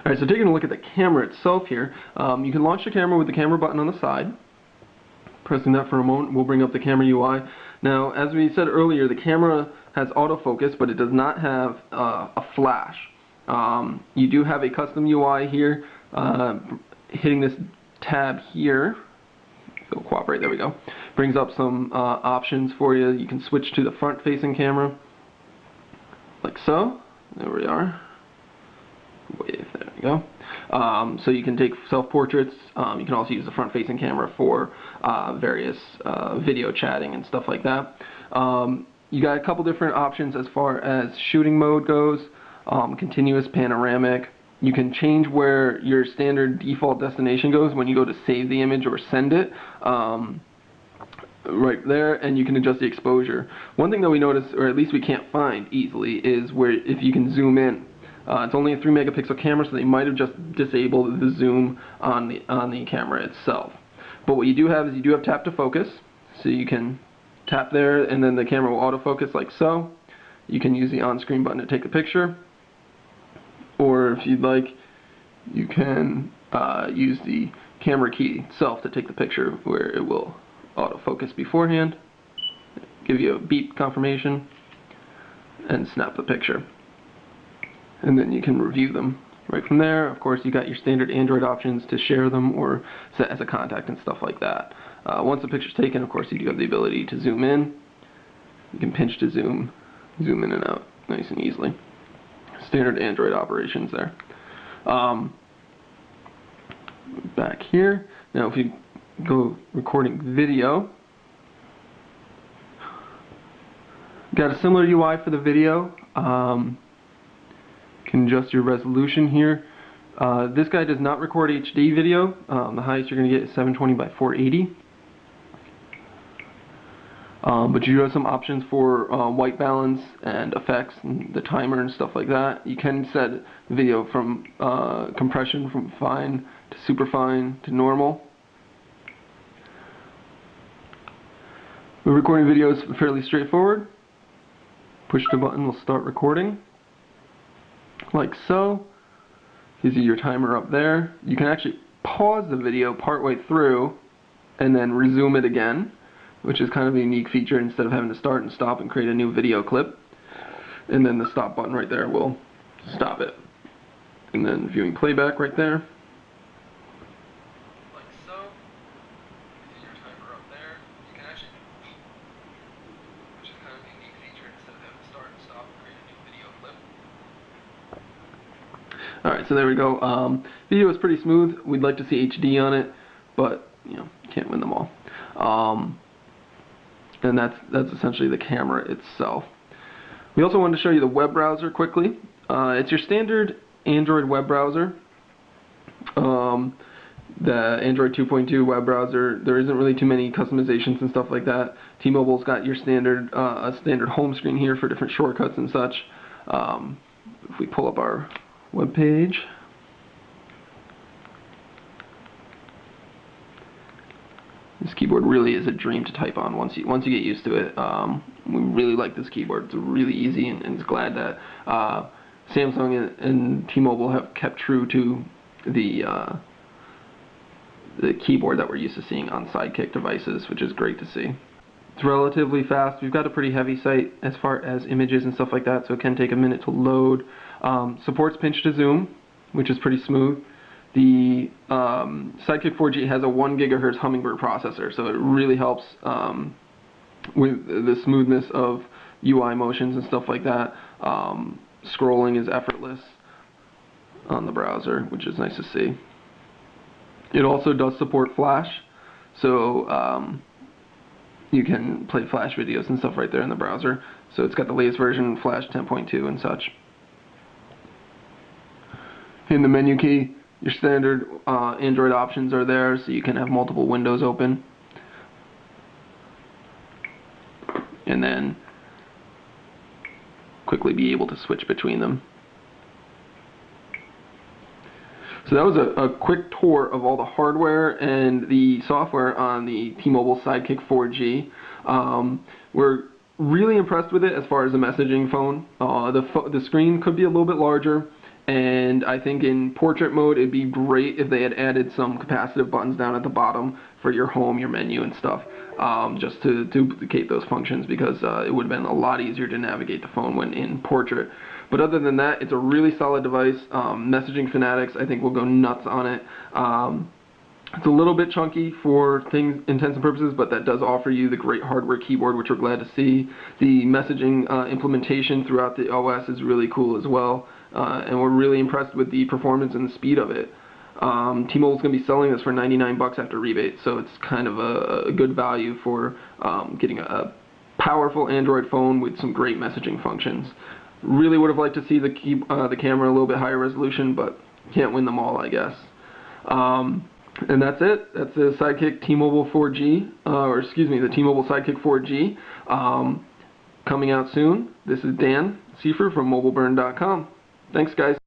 Alright, so taking a look at the camera itself here, you can launch the camera with the camera button on the side. Pressing that for a moment will bring up the camera UI. Now, as we said earlier, the camera has autofocus, but it does not have a flash. You do have a custom UI here. Hitting this tab here, it'll cooperate, there we go, brings up some options for you. You can switch to the front-facing camera, like so. There we are. Wave, there we go. So you can take self-portraits. You can also use the front-facing camera for various video chatting and stuff like that. You got a couple different options as far as shooting mode goes. Continuous, panoramic. You can change where your standard default destination goes when you go to save the image or send it. Right there, and you can adjust the exposure. One thing that we notice, or at least we can't find easily, is where if you can zoom in. It's only a 3 megapixel camera, so they might have just disabled the zoom on the camera itself. But what you do have is you do have tap to focus, so you can tap there and then the camera will autofocus like so. You can use the on-screen button to take a picture, or if you'd like, you can use the camera key itself to take the picture, where it will autofocus beforehand, give you a beep confirmation, and snap the picture. And then you can review them right from there. Of course, you got your standard Android options to share them or set as a contact and stuff like that. Once the picture's taken, of course, you do have the ability to zoom in. You can pinch to zoom in and out nice and easily. Standard Android operations there. Back here. Now, if you go recording video, got a similar UI for the video. Can adjust your resolution here. This guy does not record HD video. The highest you're going to get is 720 by 480. But you do have some options for white balance and effects and the timer and stuff like that. You can set the video from compression from fine to super fine to normal. The recording video is fairly straightforward. Push the button will start recording. Like so. Gives you your timer up there. You can actually pause the video partway through and then resume it again, which is kind of a unique feature instead of having to start and stop and create a new video clip. And then the stop button right there will stop it. And then viewing playback right there. Like so. Gives you your timer up there. You can actually, which is kind of a unique feature instead of having to start and stop and create a new video clip. Alright, so there we go. Video is pretty smooth. We'd like to see HD on it, but you know, you can't win them all. And that's essentially the camera itself. We also wanted to show you the web browser quickly. It's your standard Android web browser. The Android 2.2 web browser. There isn't really too many customizations and stuff like that. T-Mobile's got your standard standard home screen here for different shortcuts and such. If we pull up our web page, this keyboard really is a dream to type on once you get used to it. We really like this keyboard. It's really easy, and it's glad that Samsung and T-Mobile have kept true to the keyboard that we're used to seeing on Sidekick devices, which is great to see. It's relatively fast. We've got a pretty heavy site as far as images and stuff like that, so it can take a minute to load. Supports pinch to zoom, which is pretty smooth. The Sidekick 4G has a 1 GHz Hummingbird processor, so it really helps with the smoothness of UI motions and stuff like that. Scrolling is effortless on the browser, which is nice to see. It also does support Flash, so you can play Flash videos and stuff right there in the browser. So it's got the latest version, Flash 10.2 and such. In the menu key, your standard Android options are there, so you can have multiple windows open. And then quickly be able to switch between them. So that was a quick tour of all the hardware and the software on the T-Mobile Sidekick 4G. We're really impressed with it as far as the messaging phone. The screen could be a little bit larger, And I think in portrait mode, it'd be great if they had added some capacitive buttons down at the bottom for your home, your menu, and stuff, just to duplicate those functions, because it would have been a lot easier to navigate the phone when in portrait. But other than that, it's a really solid device. Messaging fanatics, I think, will go nuts on it. It's a little bit chunky for intents and purposes, but that does offer you the great hardware keyboard, which we're glad to see. The messaging implementation throughout the OS is really cool as well, and we're really impressed with the performance and the speed of it. T-Mobile's going to be selling this for $99 after rebate, so it's kind of a good value for getting a powerful Android phone with some great messaging functions. Really would have liked to see the camera a little bit higher resolution, but can't win them all, I guess. And that's it. That's the Sidekick T-Mobile 4G, the T-Mobile Sidekick 4G, coming out soon. This is Dan Seifer from MobileBurn.com. Thanks, guys.